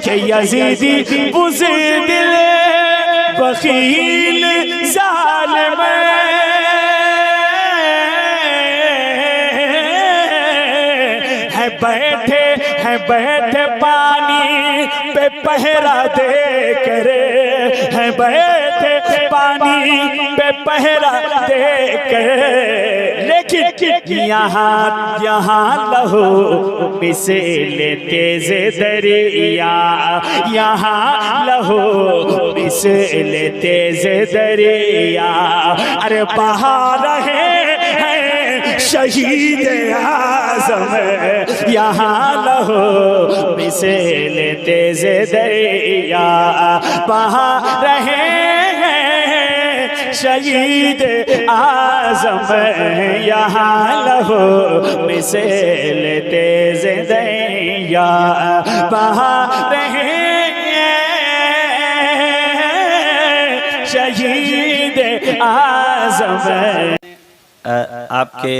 के यजीदी बुज़दिल बखील ज़ालिम है बैठे पानी पे पहरा दे करे, है बैठे पानी पे पहरा दे करे, लेकिन यहाँ लहू मिसल तेज़ दरिया, यहाँ लहू मिसल तेज़ दरिया, अरे बहा रहे हैं शहीद आज़म, यहाँ लहू मिसल तेज़ दरिया, बहा रहे हैं शहीद आज़म, यहाँ लहू मिसल तेज़ दरिया, बहा रहे हैं शहीद आज़म। आपके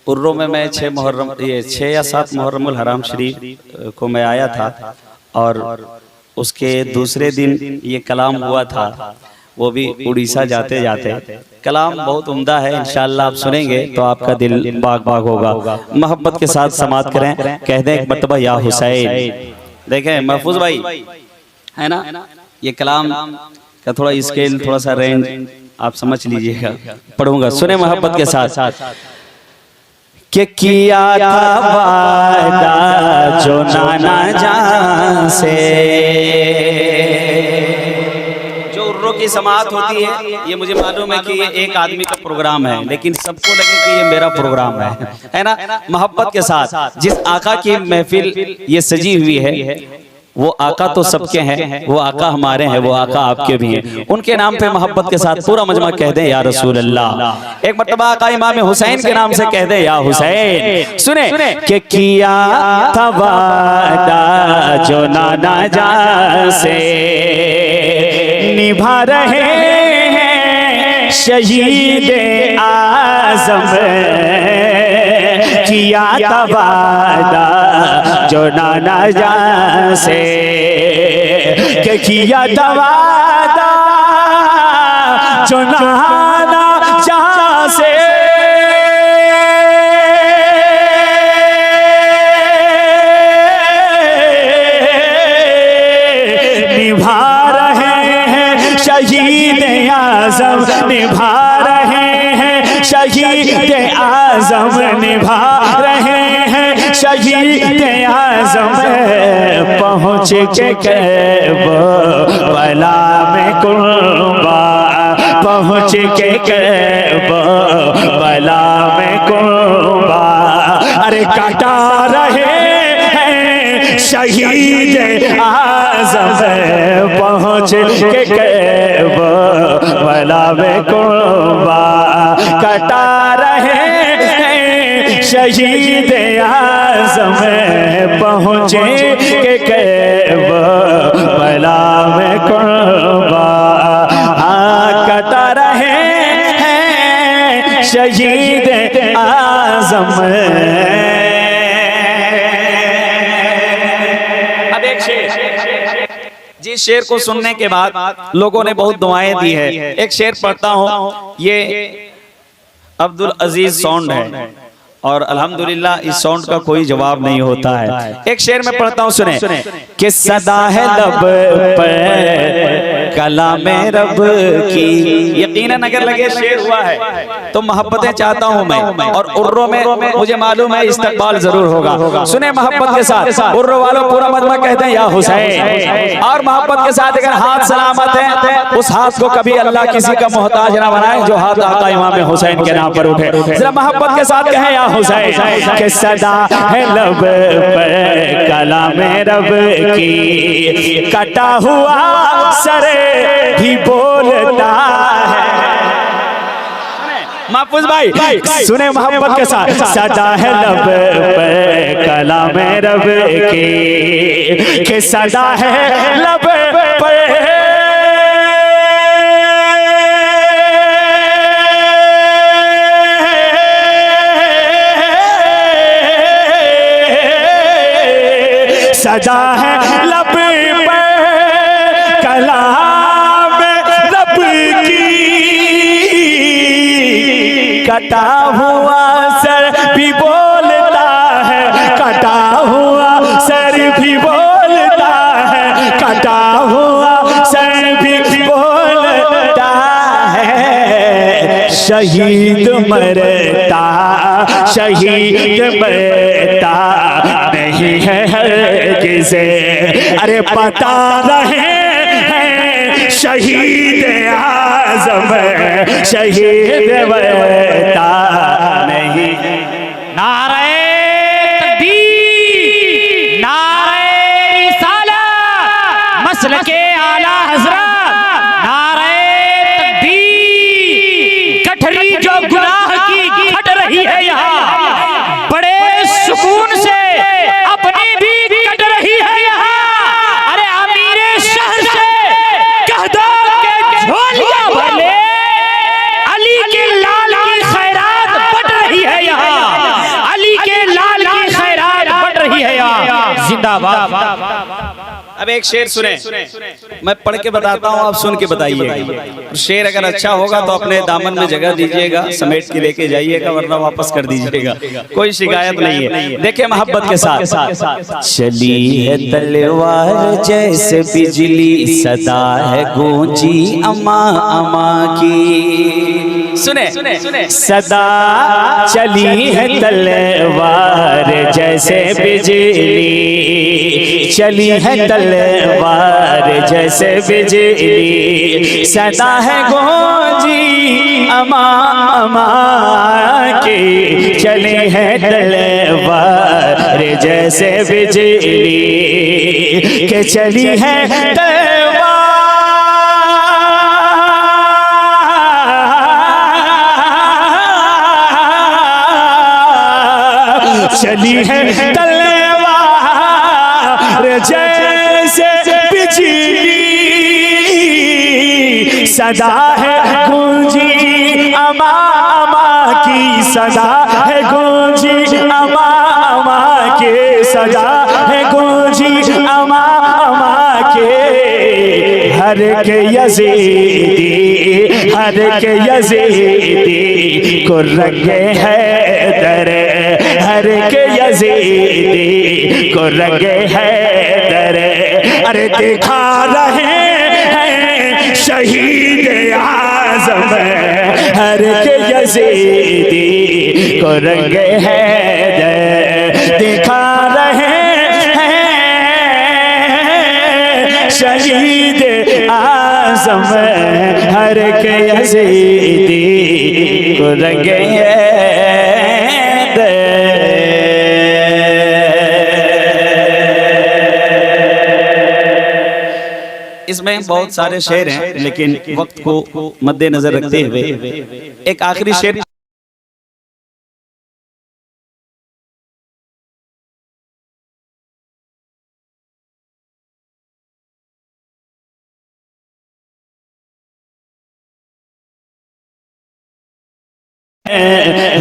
उर्रो में मैं 6 या 7 मुहर्रमुल हराम शरीफ को मैं आया था और उसके दूसरे दिन ये कलाम हुआ था, वो भी उड़ीसा जाते जाते। कलाम बहुत उम्दा है, इंशाअल्लाह आप सुनेंगे तो आपका दिल बाग बाग होगा। मोहब्बत के साथ समात करें, कह दें एक मरतबा या हुसैन। देखें महफूज भाई है ना, ये कलाम का थोड़ा स्केल, थोड़ा सा रेंज आप समझ लीजिएगा, पढ़ूंगा, सुने मोहब्बत के साथ। कि किया था वादा जो नाना जान से, जो उर्रो की समाअत होती है, ये मुझे मालूम है कि ये एक आदमी का प्रोग्राम है, लेकिन सबको लगे कि ये मेरा प्रोग्राम है ना। मोहब्बत के साथ जिस आका की महफिल ये सजी हुई है, वो आका तो सबके हैं, वो आका हमारे हैं, वो आका आपके भी हैं। उनके नाम पे मोहब्बत के साथ पूरा मजमा कह दे या रसूल अल्लाह। एक मरतबा आका इमाम हुसैन के नाम से कह दे या हुसैन। सुने कि किया था वादा जो नाना जान से, निभा रहे हैं शहीद आज़म, किया था वादा जो नाना जान से, कि किया था वादा जो नाना जान से, निभा रहे हैं शहीद आज़म, निभा रहे हैं शहीद आज़म, निभा रहे हैं शहीद आज़म, पहुँच के करबला में कुर्बा, पहुँच के करबला में कुर्बा, अरे काटा रहे हैं शहीद आज़म, पहुँच के करबला में कुर्बा, काटा रहे हैं शहीद आज़म, पहुँचे के करबला में कुर्बा, कटा रहे हैं शहीद आज़म। अब एक शेर, जिस शेर को सुनने के बाद लोगों ने बहुत दुआएं दी है, एक शेर पढ़ता हूँ। ये अब्दुल अजीज साउंड है और अल्हम्दुलिल्लाह इस साउंड का कोई जवाब नहीं होता है। एक शेर में पढ़ता हूँ, सुने कि सदा है लब पर कलाम रब की। यकीनन अगर लगे शेर हुआ है तो मोहब्बतें चाहता हूँ मैं, और उर्रो में मुझे मालूम है इस्तकबाल जरूर होगा। सुने मोहब्बत के साथ, उर्रो वालों पूरा मजमा कहते हैं या हुसैन, और मोहब्बत के साथ अगर हाथ सलामत है उस हाथ को कभी अल्लाह किसी का मोहताज ना बनाए, जो हाथ आका इमाम हुसैन के नाम पर उठे। जरा मोहब्बत के साथ कहें या हुसैन, के सदा है लब पर कलाम रब की, कटा हुआ सरे भी बोलता है। महफूज भाई सुने मोहब्बत के साथ, सदा है लब पर कलाम रब की, के सदा है लब पर सदा है लब कटा हुआ सर भी बोलता है, कटा हुआ सर भी बोलता है, कटा हुआ सर भी बोलता है। शहीद मरता, शहीद मरता नहीं है हरगिज़, अरे बता रहे हैं शहीद आज़म शहीद मरता नहीं। नारे तकबीर, नारे रिसालत, मसलके आला हज़रत, नारे तकबीर। गठरी जो गुनाह की घट रही है यहाँ, बड़े सुकून से अपनी भी कट रही है यहाँ। अरे अमीरे शहर से कह दो के झोलियां भर ले, अली के लाल की खैरात बट रही है यहाँ, अली के लाल की खैरात बट रही है यहाँ। जिंदाबाद। अब एक शेर सुने, मैं पढ़ के बताता हूँ, आप सुन के बताइए। शेर अगर अच्छा होगा तो अपने दामन में जगह दीजिएगा, समेट के लेके जाइएगा, वरना वापस कर दीजिएगा, कोई शिकायत नहीं है। देखिए मोहब्बत के साथ। चली है तलवार जैसे बिजली, सदा है गूंजी अमा अमा की। सुने सदा चली है तलवार जैसे बिजली, चली है तलवार जैसे बिजली, सदा है गूंजी अमा अमा की। चली है तलवार जैसे बिजली, के चली है तलवार, चली है तलवार जैसे बिजली, सदा है गूंजी अमा अमा की, सदा है गूंजी अमा अमा के, सदा है गूंजी अमा अमा के। हर के यजीदी, हर के यजीदी को रंगे हैदर, हर के यजीदी को रंगे हैदर, अरे दिखा रहे हैं शहीद आज़म, हर के यजीदी को रंगे हैदर, दिखा रहे हैं शहीद आज़म, हर के यजीदी को रंगे इसमें बहुत सारे शेर हैं, लेकिन वक्त को मद्देनजर रखते हुए एक आखिरी शेर।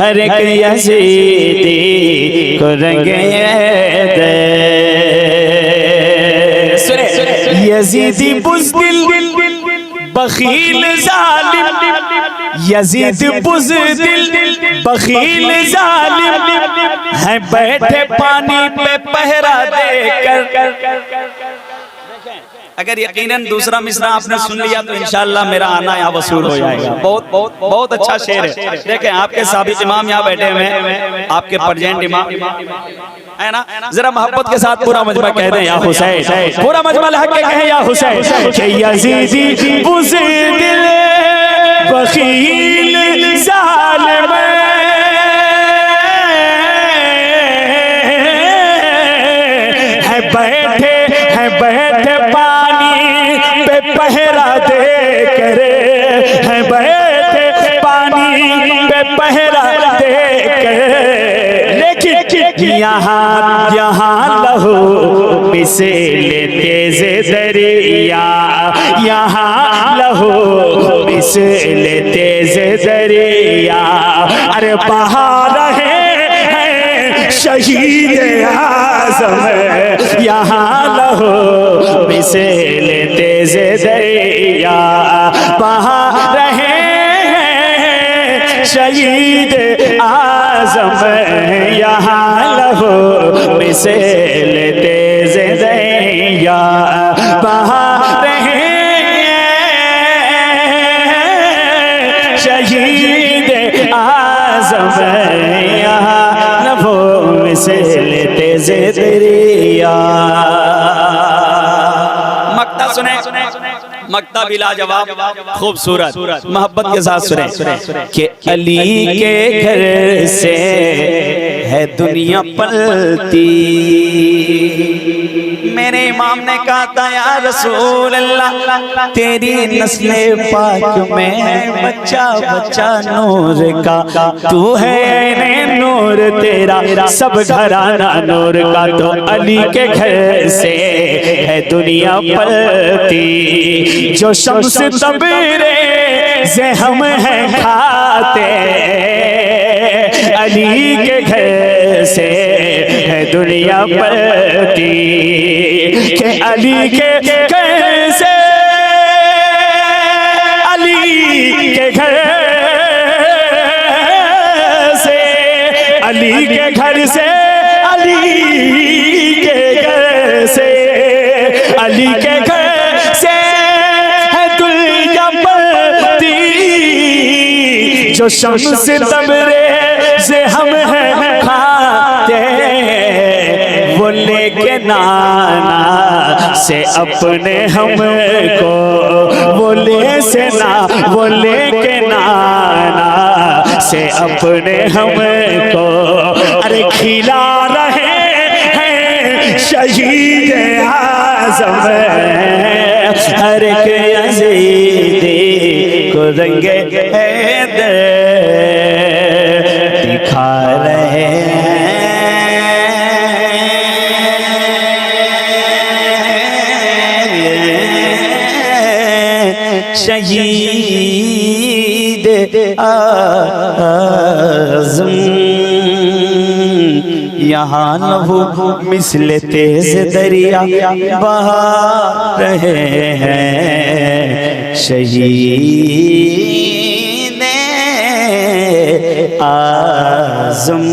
हर एक यजीदी को रंगे यजीदी बुज़दिल बखील जालिम, यजीद बुज़दिल बखील जालिम है, बैठे पानी पे पहरा देकर। अगर यकीनन दूसरा मिसरा आपने सुन लिया तो इंशाअल्लाह मेरा आना यहाँ वसूल हो जाएगा। बहुत बहुत बहुत अच्छा शेर है। देखें आपके साबित इमाम यहाँ बैठे हुए हैं, आपके प्रेजेंट इमाम है ना, जरा मोहब्बत के साथ पूरा मजमा कह दें या हुसैन, पूरा मजमा लहक के कहें या हुसैन। कि यजीदी बुज़दिल बखील जालिम है, बैठे पानी पे पहरा दे करे, है बैठे पानी पे पहरा दे करे। लेकिन यहाँ लहू मिसे तेज दरिया, यहाँ लहू मिसे तेज दरिया, अरे बहा रहे हैं शहीद आज़म, यहाँ लहू मिसे तेज दरिया, बहा रहे हैं शहीद दरिया बहा रहे शहीद आज़म यहाँ लबों में से लेते से दरिया। मक्ता सुने, मक्ता भी लाजवाब खूबसूरत मोहब्बत के साथ सुने कि अली के घर से है दुनिया पलती। मेरे इमाम ने कहा था या रसूल अल्लाह तेरी नस्ले पाक में बच्चा बच्चा नूर का, तू है नूर तेरा सब घराना नूर का। तो अली के घर से है दुनिया पलती, जो शम्स तबरे से हम हैं खाते। अली के घर से है दुनिया पलती, के अली के घर से, अली के घर से, अली के घर से, अली के घर से, अली के घर से है दुनिया पलती, जो शम्स तबरे से हम हैं खाते। वो लेके नाना से अपने हमको, वो ले से ना, वो लेके नाना से अपने हमको, अरे खिला रहे हैं शहीद आज़म हर एक यज़ीदी को रंगे हैदर दिखा रहे शहीद आज़म यहाँ लहू मिसले तेज दरिया बहा रहे हैं शहीद आज़म।